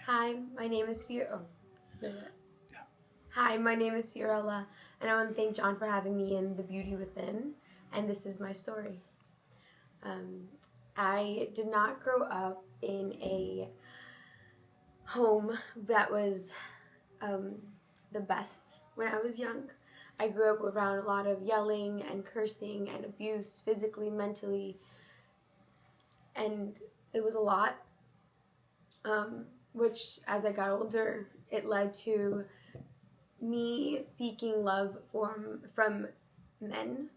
Hi, my name is Hi, my name is Fiorella, and I want to thank John for having me in The Beauty Within, and this is my story. Um, I did not grow up in a home that was um, the best when I was young. I grew up around a lot of yelling and cursing and abuse, physically, mentally, and it was a lot. Which, as I got older, it led to me seeking love from men,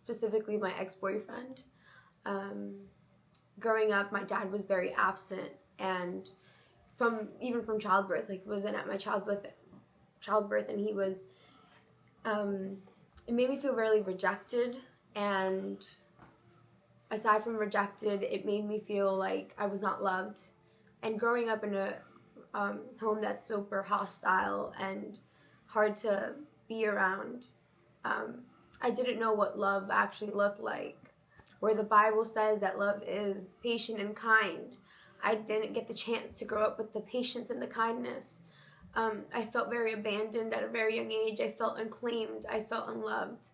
specifically my ex-boyfriend. Um, Growing up, my dad was very absent, and from childbirth, like wasn't at my childbirth, and he was. It made me feel really rejected, and aside from rejected, it made me feel like I was not loved. And growing up in a home that's super hostile and hard to be around, I didn't know what love actually looked like. Where the Bible says that love is patient and kind, I didn't get the chance to grow up with the patience and the kindness. I felt very abandoned at a very young age. I felt unclaimed. I felt unloved.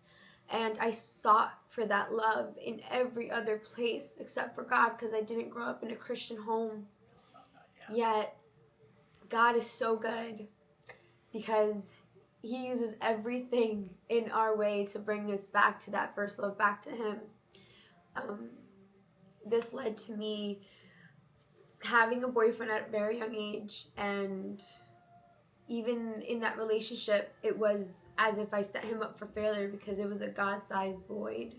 And I sought for that love in every other place except for God because I didn't grow up in a Christian home. Yet, God is so good because He uses everything in our way to bring us back to that first love, back to Him. This led to me having a boyfriend at a very young age, and even in that relationship, it was as if I set him up for failure because it was a God-sized void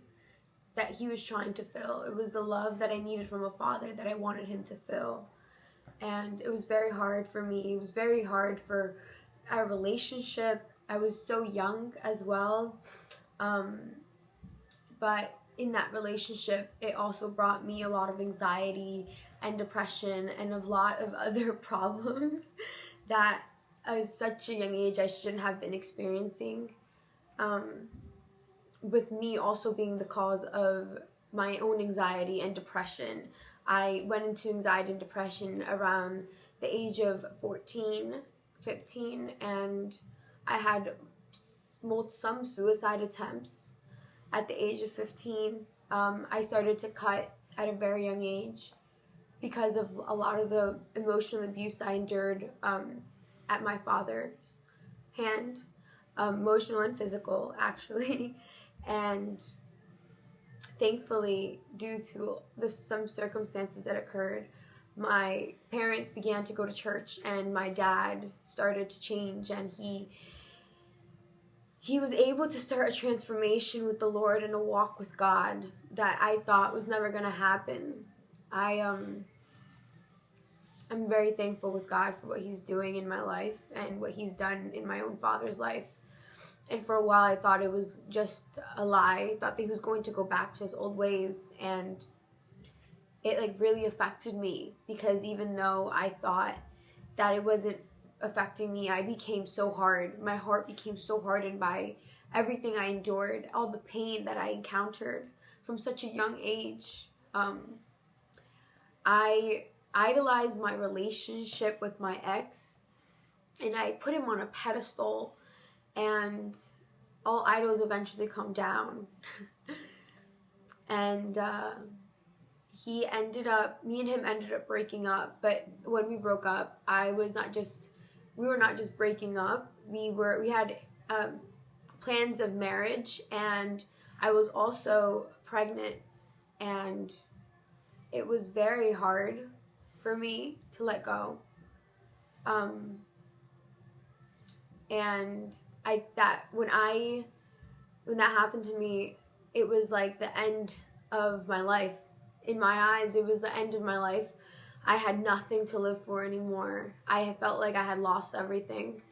that he was trying to fill. It was the love that I needed from a father that I wanted him to fill. And it was very hard for me. It was very hard for our relationship. I was so young as well. But in that relationship, it also brought me a lot of anxiety and depression and a lot of other problems that at such a young age I shouldn't have been experiencing. With me also being the cause of my own anxiety and depression. I went into anxiety and depression around the age of 14, 15, and I had some suicide attempts at the age of 15. I started to cut at a very young age because of a lot of the emotional abuse I endured at my father's hand, emotional and physical, actually. And thankfully, due to some circumstances that occurred, my parents began to go to church, and my dad started to change, and he was able to start a transformation with the Lord and a walk with God that I thought was never going to happen. I'm very thankful with God for what He's doing in my life and what He's done in my own father's life. And for a while, I thought it was just a lie. I thought that he was going to go back to his old ways, and it really affected me because even though I thought that it wasn't affecting me, I became so hard. My heart became so hardened by everything I endured, all the pain that I encountered from such a young age. I idolized my relationship with my ex, and I put him on a pedestal, and all idols eventually come down. And me and him ended up breaking up. But when we broke up, we were not just breaking up. We had plans of marriage, and I was also pregnant, and it was very hard for me to let go. And when that happened to me, it was like the end of my life. In my eyes, it was the end of my life. I had nothing to live for anymore. I felt like I had lost everything.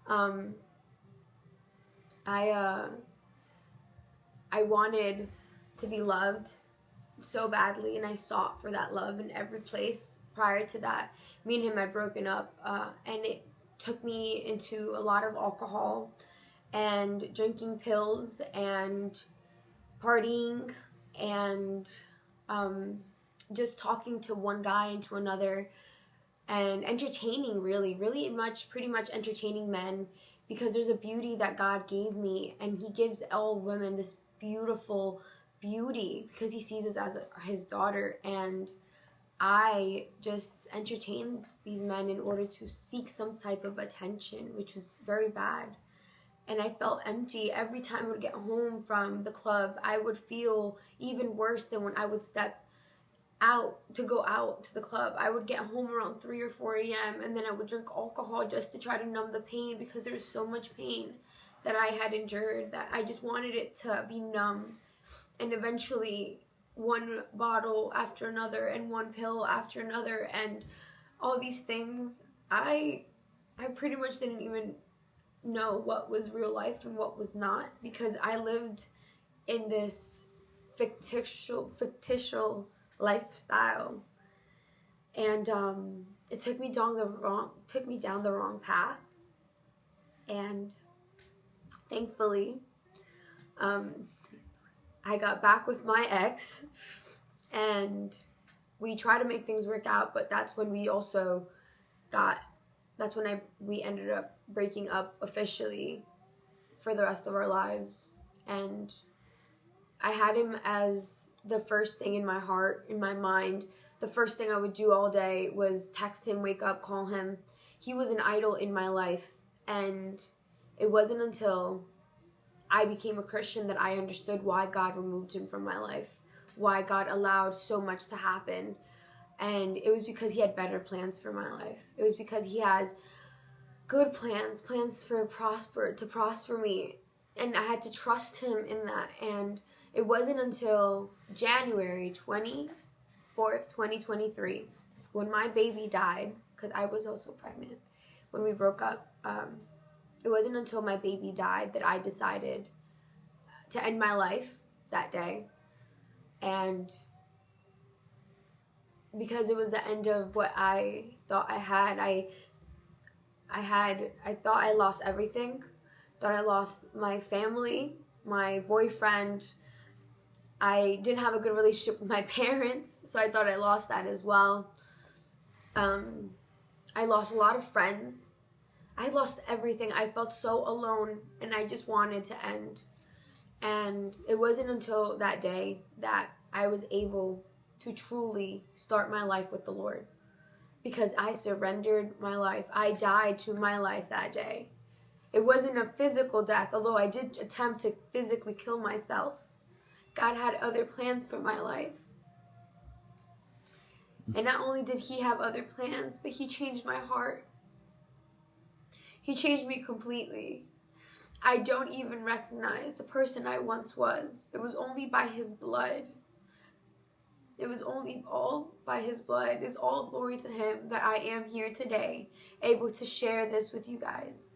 I wanted to be loved so badly, and I sought for that love in every place. Prior to that, me and him had broken up, and it took me into a lot of alcohol and drinking pills and partying and just talking to one guy and to another. and entertaining, pretty much entertaining men, because there's a beauty that God gave me, and he gives all women this beautiful beauty because he sees us as his daughter. And I just entertained these men in order to seek some type of attention, which was very bad. And I felt empty. Every time I would get home from the club, I would feel even worse than when I would step out to go out to the club. I would get home around 3 or 4 a.m. and then I would drink alcohol just to try to numb the pain, because there was so much pain that I had endured that I just wanted it to be numb. And eventually, one bottle after another and one pill after another and all these things, I pretty much didn't even know what was real life and what was not, because I lived in this fictitious lifestyle, and it took me down the wrong path. And thankfully, I got back with my ex, and we tried to make things work out, but that's when we ended up breaking up officially for the rest of our lives. And I had him as the first thing in my heart, in my mind. The first thing I would do all day was text him, wake up, call him. He was an idol in my life, and it wasn't until I became a Christian that I understood why God removed him from my life, why God allowed so much to happen. And it was because he had better plans for my life. It was because he has good plans to prosper me. And I had to trust him in that. And it wasn't until January 24th, 2023, when my baby died, because I was also pregnant when we broke up. It wasn't until my baby died that I decided to end my life that day. And because it was the end of what I thought I had, I thought I lost everything. Thought I lost my family, my boyfriend. I didn't have a good relationship with my parents, so I thought I lost that as well. I lost a lot of friends. I lost everything. I felt so alone, and I just wanted to end. And it wasn't until that day that I was able to truly start my life with the Lord, because I surrendered my life. I died to my life that day. It wasn't a physical death, although I did attempt to physically kill myself. God had other plans for my life. And not only did he have other plans, but he changed my heart. He changed me completely. I don't even recognize the person I once was. It was only by his blood. It was only all by his blood. It's all glory to him that I am here today, able to share this with you guys.